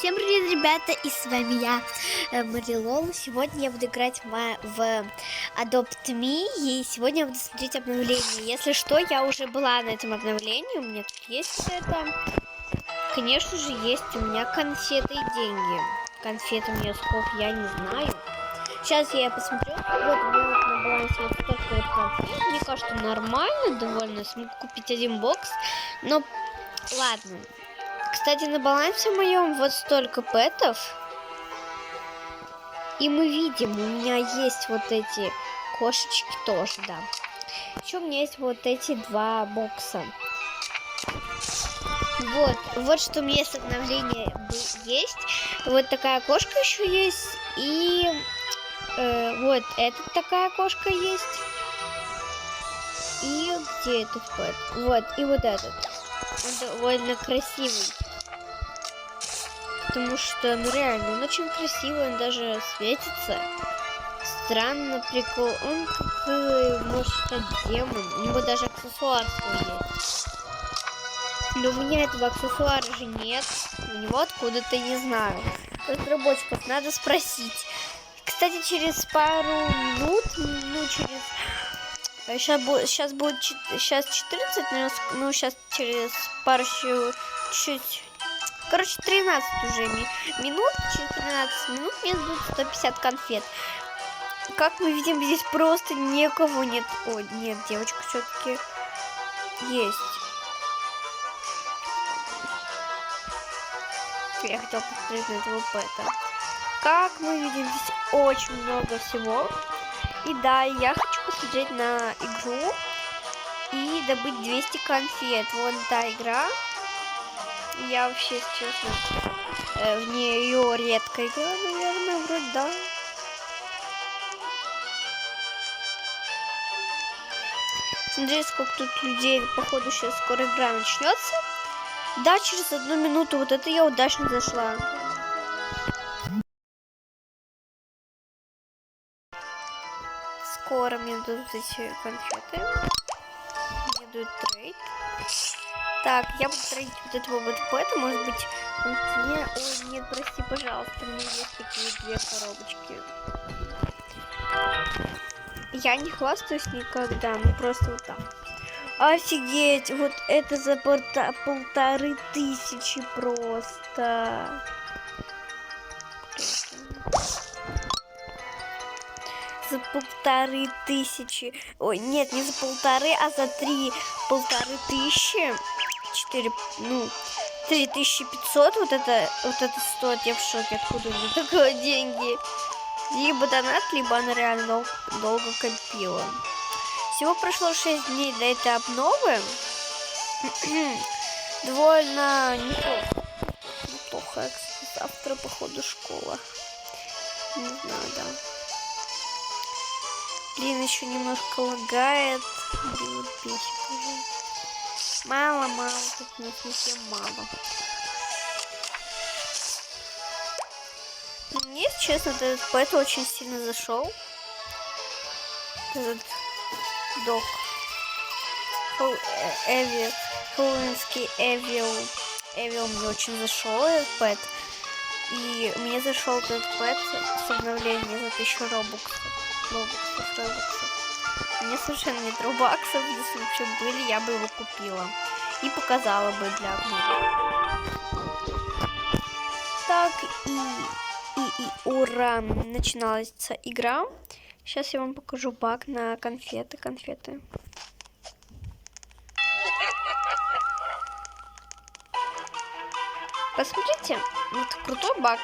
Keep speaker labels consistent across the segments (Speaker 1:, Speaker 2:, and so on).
Speaker 1: Всем привет, ребята, и с вами я, Марилол. Сегодня я буду играть в Adopt Me, и сегодня я буду смотреть обновление. Если что, я уже была на этом обновлении, у меня тут есть это. Конечно же, есть у меня конфеты и деньги. Конфеты мне сколько, я не знаю. Сейчас я посмотрю. Вот у меня вот на балансе вот столько вот конфет. Мне кажется, нормально довольно. Смогу купить один бокс, но ладно. Кстати, на балансе моем вот столько пэтов. И мы видим, у меня есть вот эти кошечки тоже, да. Еще у меня есть вот эти два бокса. Вот что у меня есть обновление есть. Вот такая кошка еще есть. И вот эта такая кошка есть. И где этот пэт? Вот, и вот этот. Он довольно красивый. Потому что, ну реально, он очень красивый, он даже светится. Странно, прикол. Он как, может стать демон. У него даже аксессуар свой есть. Но у меня этого аксессуара же нет. У него откуда-то не знаю. Разработчиков надо спросить. Кстати, через пару минут, ну через... Сейчас будет 14, ну сейчас через пару чуть-чуть... Короче, 13 уже минут, через 13 минут мне дадут 150 конфет. Как мы видим, здесь просто никого нет. О, нет, девочка все-таки есть. Я хотела посмотреть на этого пэта. Как мы видим, здесь очень много всего. И да, я хочу посмотреть на игру и добыть 200 конфет. Вон та игра. Я вообще, честно, в нее редко играю, наверное, вроде да. Смотрите, сколько тут людей. Походу, сейчас скоро игра начнется. Да, через 1 минуту. Вот это я удачно зашла. Скоро мне дадут эти конфеты. Мне дают трейд. Так, я буду трейдить вот этого вот пэта, может быть, он мне... Ой, нет, прости, пожалуйста, у меня есть такие 2 коробочки. Я не хвастаюсь никогда, ну просто вот так. Офигеть, вот это за 1500 просто. За 1500. Ой, нет, не за 1,5, а за 1500. 4, ну, 3500. Вот это стоит. Я в шоке, откуда у меня такое деньги. Либо донат, либо она реально долго копила. Всего прошло 6 дней до этой обновы. Довольно неплохо. Неплохо. Кстати, завтра, походу, школа. Не знаю, да. Блин, еще немножко лагает. Блин, бесит уже. Мало, тут у нас совсем мало. Мне, если честно, этот пэт очень сильно зашел. Этот док. Хэллоуинский Эвил мне очень зашел, этот пэт. И мне зашел этот пэт с обновления за 1000 робоксов. Мне совершенно нет робоксов. Если вообще были, я бы его купила. И показала бы для обновы. Так, и ура! Начиналась игра. Сейчас я вам покажу баг на конфеты. Посмотрите, вот крутой баг.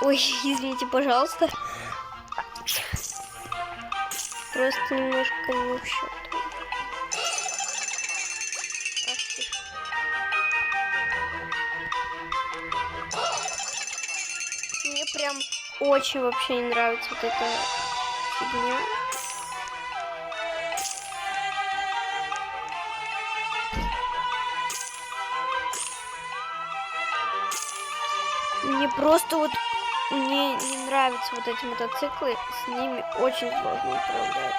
Speaker 1: Ой, извините, пожалуйста. Просто немножко не в счет. Мне прям очень вообще не нравится вот эта фигня. Мне просто вот мне не нравятся вот эти мотоциклы, с ними очень сложно управлять.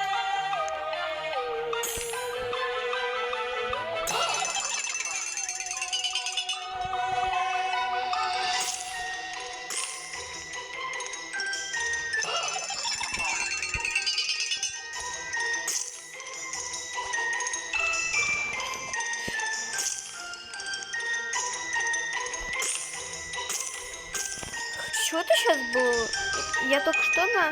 Speaker 1: чего ты сейчас был? Я только что на...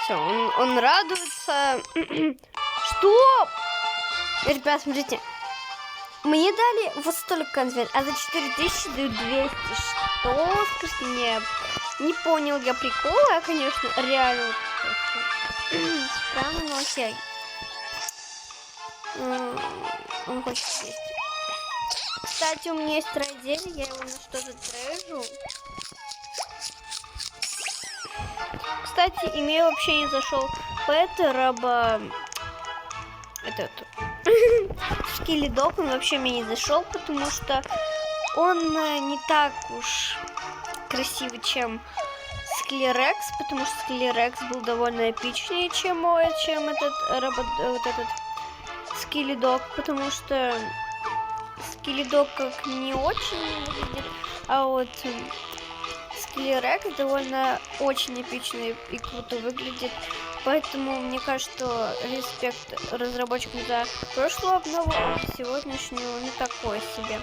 Speaker 1: Все, он радуется. Что? Ребят, смотрите. Мне дали вот столько конфет, а за 4000 дают 200. Что? Скажите мне. Не понял я прикола, я, конечно, реально странно, но окей. Он хочет есть. Кстати, у меня есть трейдер, я его на что-то трейжу. Кстати, имею вообще не зашел Петер, этот Скиллидог, он вообще мне не зашел, потому что он не так уж красивый, чем Скиллерекс, потому что Скиллерекс был довольно эпичнее, чем этот вот этот Скиллидог, потому что Скиллидог как не очень выглядит, а вот Скиллерекс довольно очень эпично и круто выглядит. Поэтому мне кажется, что респект разработчикам за прошлую обнову, а сегодняшнюю не такой себе.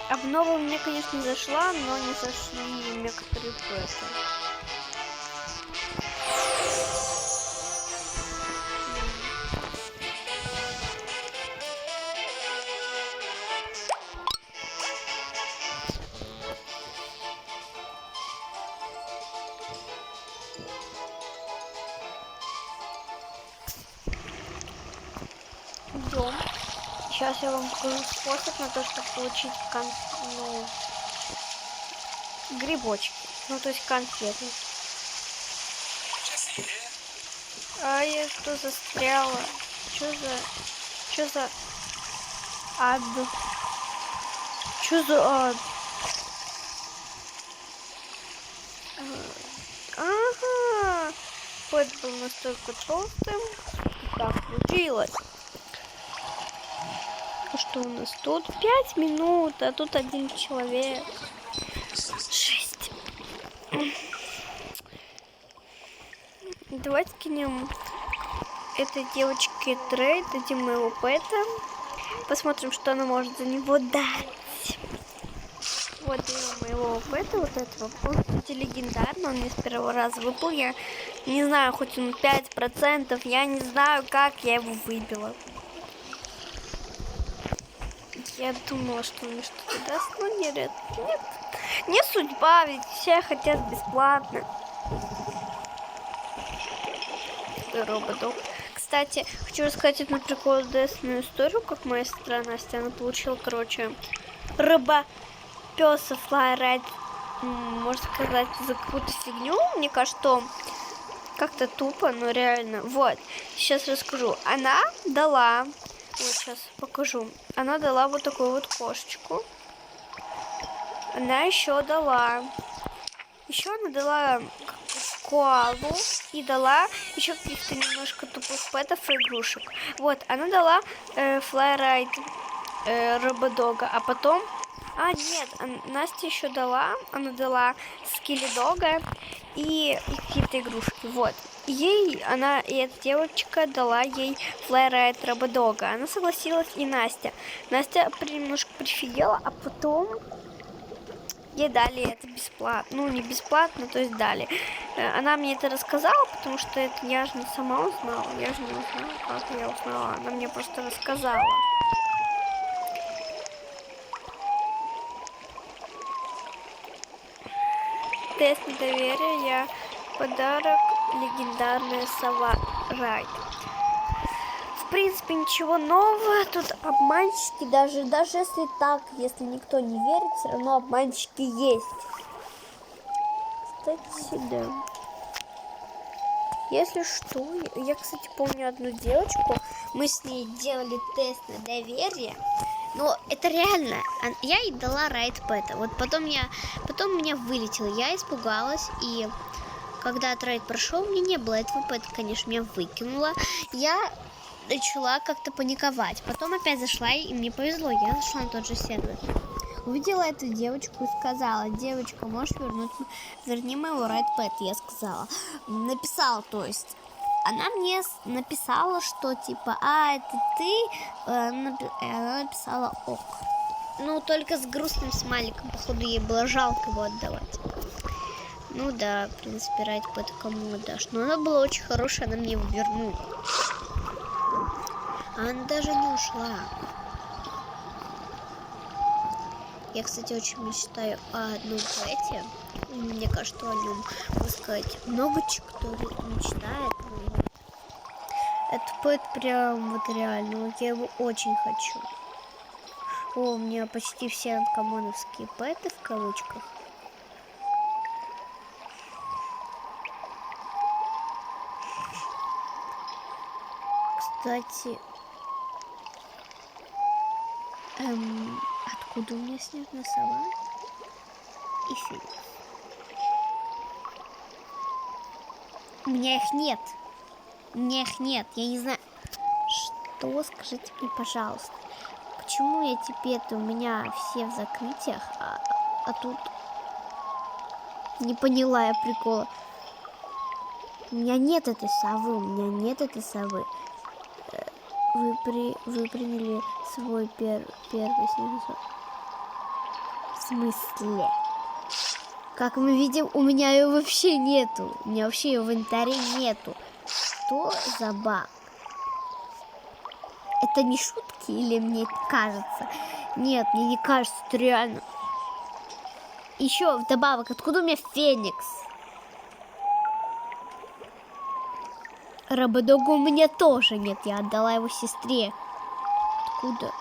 Speaker 1: Обнова мне, конечно, не зашла, но не зашли некоторые пэты. Идем. Сейчас я вам покажу способ на то, чтобы получить грибочки. Ну, то есть конфеты. А я что застряла? Что за ад? Что за ад? Ага. Ход был настолько толстым. Так получилось. Что у нас тут? 5 минут, а тут один человек. 6. Давайте кинем этой девочке трейд, дадим моего пэта. Посмотрим, что она может за него дать. Вот моего пэта, вот этого. Он, кстати, легендарный, он мне с первого раза выпал. Я не знаю, хоть он 5%, я не знаю, как я его выбила. Я думала, что он мне что-то даст, но нет. Не судьба, ведь все хотят бесплатно. Роботок. Кстати, хочу рассказать одну прикольную историю, как моя сестра Настя, она получила, робопёса флайрайд, можно сказать, за какую-то фигню. Мне кажется, что как-то тупо, но реально. Вот, сейчас расскажу. Она дала... Вот сейчас покажу. Она дала вот такую вот кошечку. Она еще дала. Еще она дала коалу. И дала еще каких-то немножко тупых пэтов и игрушек. Вот, она дала флайрайд рободога. А потом... А, нет, Настя еще дала. Она дала скиллидога и какие-то игрушки. Вот. И эта девочка дала ей флайрайд рободога. Она согласилась, и Настя. Настя немножко прифигела, а потом ей дали это бесплатно. Ну, не бесплатно, то есть дали. Она мне это рассказала, потому что это я же не сама узнала. Я же не узнала, как я узнала. Она мне просто рассказала. тест недоверия, подарок легендарная сова Райт. В принципе, ничего нового. Тут обманщики, даже если так, если никто не верит, все равно обманщики есть. Кстати, да. Если что, я, кстати, помню одну девочку, мы с ней делали тест на доверие, но это реально, я ей дала райд-пэта, вот потом меня вылетело, я испугалась, и когда от райд прошел, мне не было этого пэта, конечно, меня выкинуло, я начала как-то паниковать, потом опять зашла, и мне повезло, я зашла на тот же сервер. Увидела эту девочку и сказала: девочка, можешь верни моего райд-пэт. Я сказала, написала, то есть. Она мне написала, что типа, это ты, она написала ок. Ну, только с грустным смайликом, походу, ей было жалко его отдавать. Ну да, в принципе, райд-пэт кому отдашь. Но она была очень хорошая, она мне его вернула. Она даже не ушла. Я, кстати, очень мечтаю о одном поэте. Мне кажется, о нем, можно сказать, много кто мечтает. Этот поэт прям вот реально, вот я его очень хочу. О, у меня почти все анкомоновские поэты в кавычках. Кстати, откуда у меня снежная сова и феникс? У меня их нет. У меня их нет. Я не знаю. Что? Скажите мне, пожалуйста. Почему я теперь-то у меня все в закрытиях, а тут... Не поняла я прикола. У меня нет этой совы. У меня нет этой совы. Вы приняли свой первый снежный сов. В смысле? Как мы видим, у меня ее вообще нету. У меня вообще ее в инвентаре нету. Что за баг? Это не шутки или мне это кажется? Нет, мне не кажется, это реально. Еще вдобавок, откуда у меня феникс? Рабодога у меня тоже нет, я отдала его сестре. Откуда?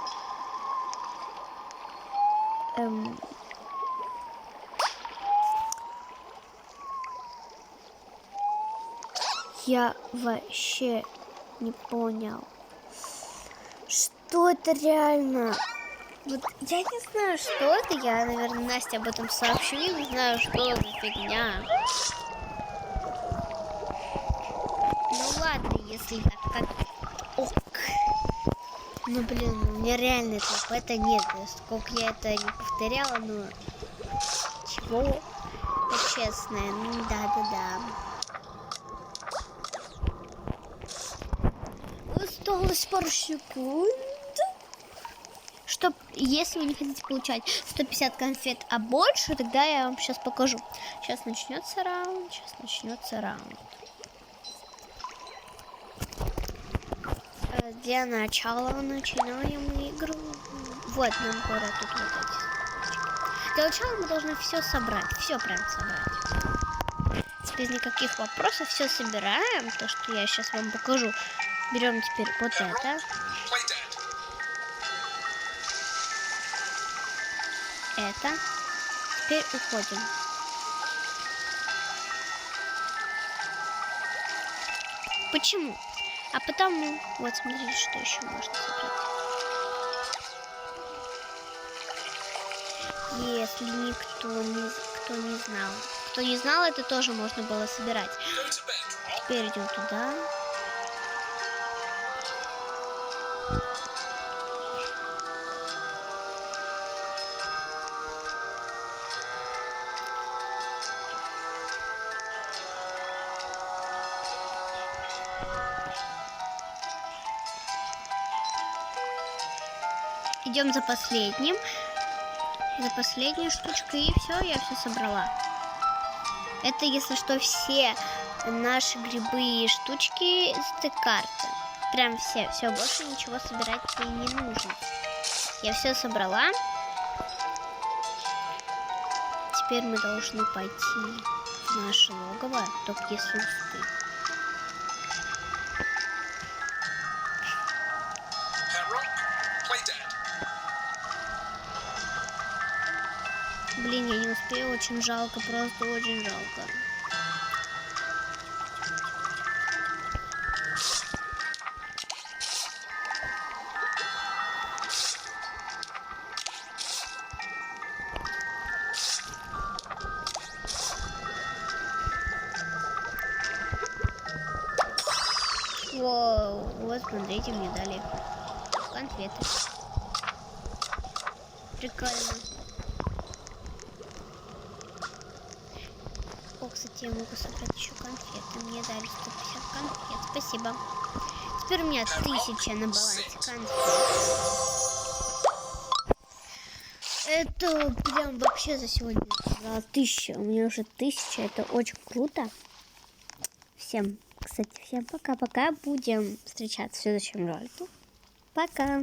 Speaker 1: Я вообще не понял. Что это реально? Вот я не знаю, что это. Я, наверное, Насте об этом сообщу. Я не знаю, что за фигня. Ну ладно, если так как... Ок. Ну блин, у меня реально этого это нет. Сколько я это не повторяла, но... Чего? Это честное. Ну да. Осталось пару секунд. Чтоб, если вы не хотите получать 150 конфет, а больше, тогда я вам сейчас покажу. Сейчас начнется раунд. Для начала начинаем игру. Вот нам пора тут вот эти. Для начала мы должны все собрать. Все прям собрать. Без никаких вопросов все собираем. То, что я сейчас вам покажу. Берем теперь вот это. Теперь уходим. Почему? А потому, вот смотрите, что еще можно собрать. Если кто не знал, это тоже можно было собирать. Теперь идем туда. Идем за последней штучкой, и все, я все собрала. Это, если что, все наши грибы и штучки с карты. Прям все, больше ничего собирать не нужно. Я все собрала. теперь мы должны пойти в наше логово, только если успеем. Блин, я не успею, очень жалко, просто очень жалко. Воу, вот смотрите, мне дали конфеты. Прикольно. О, кстати, я могу собрать еще конфеты. Мне дали 150 конфет. Спасибо. Теперь у меня 1000 на балансе конфет. Это прям вообще за сегодня 1000. У меня уже 1000. Это очень круто. Всем, кстати, всем пока-пока. Будем встречаться в следующем ролике. Пока.